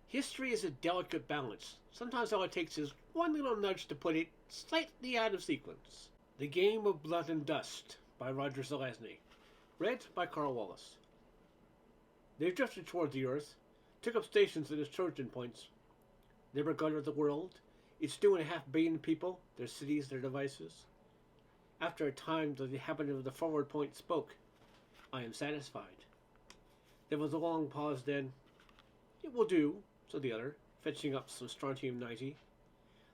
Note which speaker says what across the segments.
Speaker 1: History is a delicate balance. Sometimes all it takes is one little nudge to put it slightly out of sequence. The Game of Blood and Dust by Roger Zelazny. Read by Karl. They drifted toward the earth, took up stations at its Trojan points. They regarded the world, its 2.5 billion people, their cities, their devices. After a time, the inhabitant of the forward point spoke. I am satisfied. There was a long pause then. It will do, said the other, fetching up some strontium-90.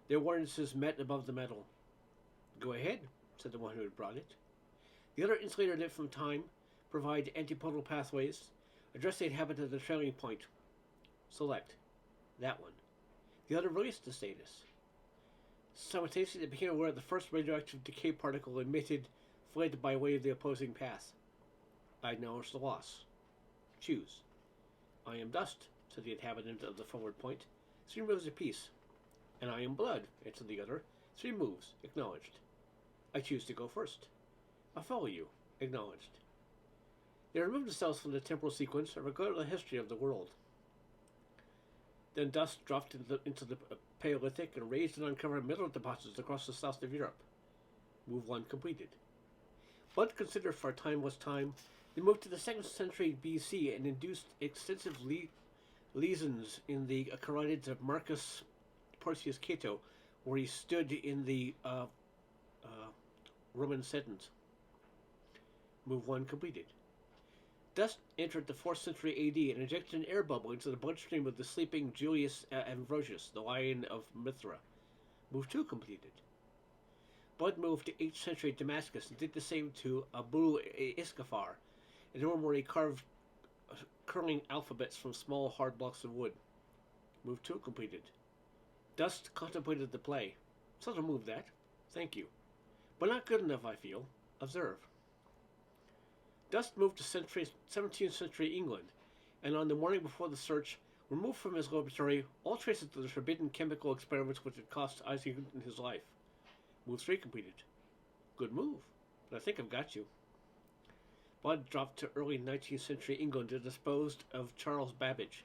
Speaker 1: Their awarenesses met above the metal. Go ahead, said the one who had brought it. The other insulated it from time, provide antipodal pathways, address the inhabitant of the trailing point. Select. That one. The other released the status. Simultaneously, they became aware of the first radioactive decay particle emitted, fled by way of the opposing path. I acknowledge the loss. Choose. I am dust, said the inhabitant of the forward point. 3 moves apiece. And I am blood, answered the other. 3 moves, acknowledged. I choose to go first. I follow you, acknowledged. They removed themselves from the temporal sequence and regarded the history of the world. Then dust dropped into the Paleolithic and raised and uncovered mineral deposits across the south of Europe. Move 1 completed. Blood considered for a timeless time, they moved to the 2nd century BC and induced extensive lesions in the carotids of Marcus Porcius Cato, where he stood in the Roman sentence. Move 1 completed. Dust entered the 4th century AD and injected an air bubble into the bloodstream of the sleeping Julius Ambrosius, the Lion of Mithra. Move 2 completed. Blood moved to 8th century Damascus and did the same to Abu Iskafar, an room where he carved curling alphabets from small hard blocks of wood. Move 2 completed. Dust contemplated the play. Subtle move that. Thank you. But not good enough, I feel. Observe. Dust moved to 17th century England, and on the morning before the search, removed from his laboratory all traces of the forbidden chemical experiments which had cost Isaac Newton his life. Move 3 completed. Good move, but I think I've got you. Blood dropped to early 19th century England and disposed of Charles Babbage.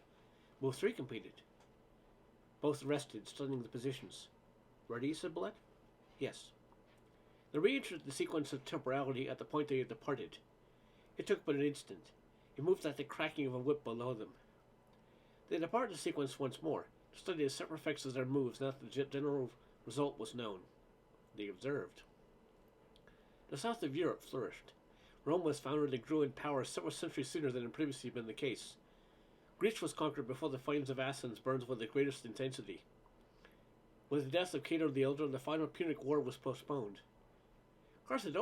Speaker 1: Move 3 completed. Both rested, studying the positions. Ready, said Blood? Yes. They re-entered the sequence of temporality at the point they had departed. It took but an instant. It moved like the cracking of a whip below them. They departed the sequence once more, to study the separate effects of their moves now that the general result was known. They observed. The south of Europe flourished. Rome was founded and grew in power several centuries sooner than had previously been the case. Greece was conquered before the flames of Athens burned with the greatest intensity. With the death of Cato the Elder, the final Punic War was postponed. Carthage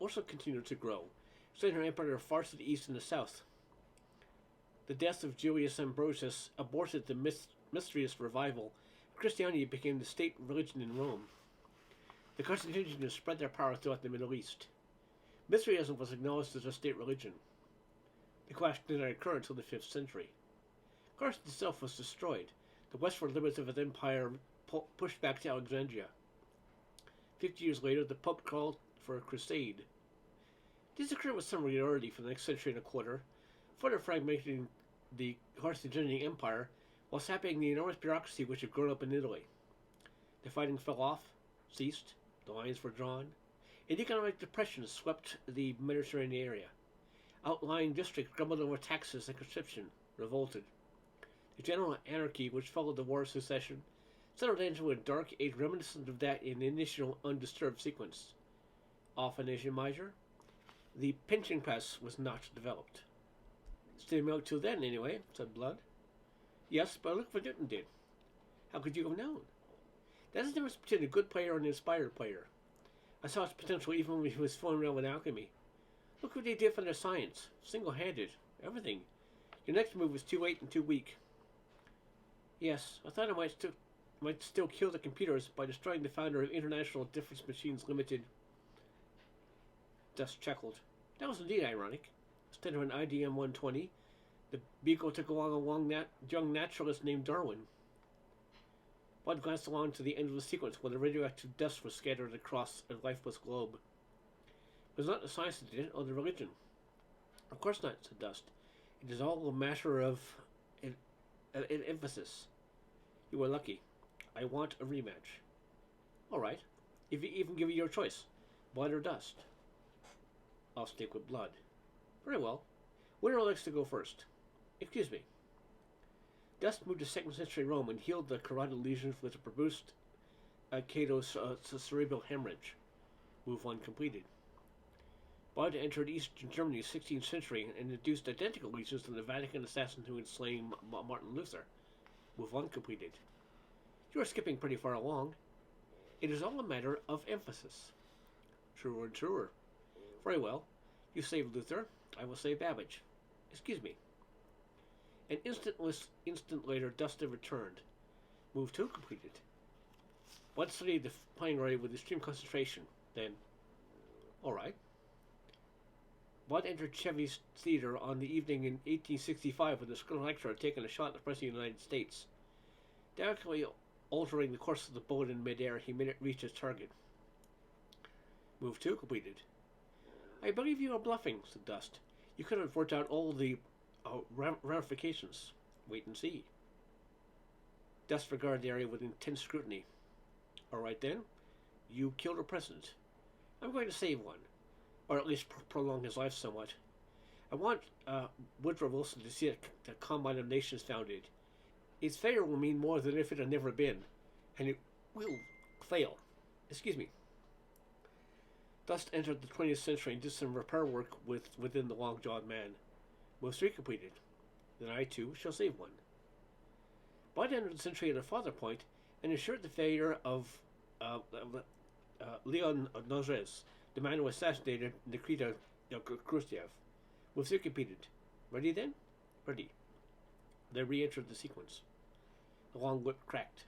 Speaker 1: also continued to grow, sending her empire far to the east and the south. The death of Julius Ambrosius aborted the mysterious revival. Christianity became the state religion in Rome. The Carthaginians spread their power throughout the Middle East. Mithraism was acknowledged as a state religion. The clash did not occur until the 5th century. Carthage itself was destroyed. The westward limits of its empire pushed back to Alexandria. 50 years later, the Pope called for a crusade. This occurred with some regularity for the next century and a quarter, further fragmenting the Carthaginian Empire while sapping the enormous bureaucracy which had grown up in Italy. The fighting fell off, ceased, the lines were drawn, and economic depression swept the Mediterranean area. Outlying districts grumbled over taxes and conscription, revolted. The general anarchy which followed the War of Secession settled into a dark age reminiscent of that in the initial undisturbed sequence. Off in Asia Minor, the printing press was not developed. Stayed milk till then, anyway, said Blood. Yes, but look what Newton did. How could you have known? That is the difference between a good player and an inspired player. I saw its potential even when he was fooling around with alchemy. Look what they did for their science. Single-handed. Everything. Your next move was too late and too weak. Yes, I thought I might still kill the computers by destroying the founder of International Difference Machines Limited. Dust chuckled. That was indeed ironic. Instead of an IDM 120, the Beagle took along a young naturalist named Darwin. Bud glanced along to the end of the sequence where the radioactive dust was scattered across a lifeless globe. It was not the science that did it, or the religion. Of course not, said Dust. It is all a matter of in emphasis. You were lucky. I want a rematch. All right. If you even give you your choice, blood or dust. I'll stick with blood. Very well. Winner likes to go first. Excuse me. Dust moved to 2nd century Rome and healed the carotid lesions with a produced Cato's cerebral hemorrhage. Move 1 completed. Blood entered Eastern Germany 16th century and induced identical lesions to the Vatican assassin who had slain Martin Luther. Move 1 completed. You are skipping pretty far along. It is all a matter of emphasis. Truer and truer. Very well. You saved Luther. I will save Babbage. Excuse me. An instant later, Dust returned. Move 2 completed. Blood studied the playing area with extreme concentration. Then, all right. Blood entered Chevy's theater on the evening in 1865 when the school lecturer had taken a shot at the President of the United States. Delicately altering the course of the bullet in midair, he reached his target. Move 2 completed. I believe you are bluffing, said Dust. You could have worked out all the ramifications. Wait and see. Dust regarded the area with intense scrutiny. All right then. You killed a president. I'm going to save one. Or at least prolong his life somewhat. I want Woodrow Wilson to see the Combine of Nations founded. Its failure will mean more than if it had never been. And it will fail. Excuse me. Dust entered the 20th century and did some repair work within the long-jawed man. Move 3 completed. Then I, too, shall save one. Blood entered the century at a farther point and ensured the failure of Leon Nozres, the man who assassinated Nikita Khrushchev. Move 3 completed. Ready then? Ready. They re-entered the sequence. The long whip cracked.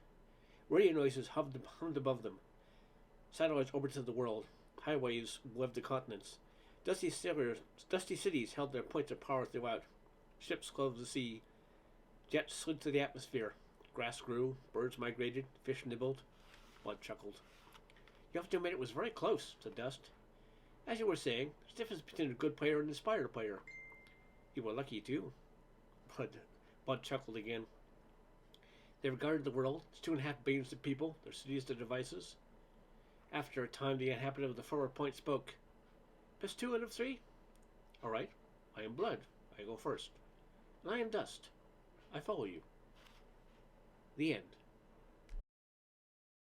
Speaker 1: Radio noises hummed above them. Satellites orbited the world. Highways webed the continents. Dusty cities held their points of power throughout. Ships clove the sea. Jets slid through the atmosphere. Grass grew. Birds migrated. Fish nibbled. Blood chuckled. You have to admit it was very close, said Dust. As you were saying, there's a difference between a good player and an inspired player. You were lucky, too. Blood chuckled again. They regarded the world, its 2.5 billion of people, their cities, their devices. After a time, the inhabitant of the forward point spoke. Best 2 out of 3? All right. I am blood. I go first. And I am dust. I follow you. The end.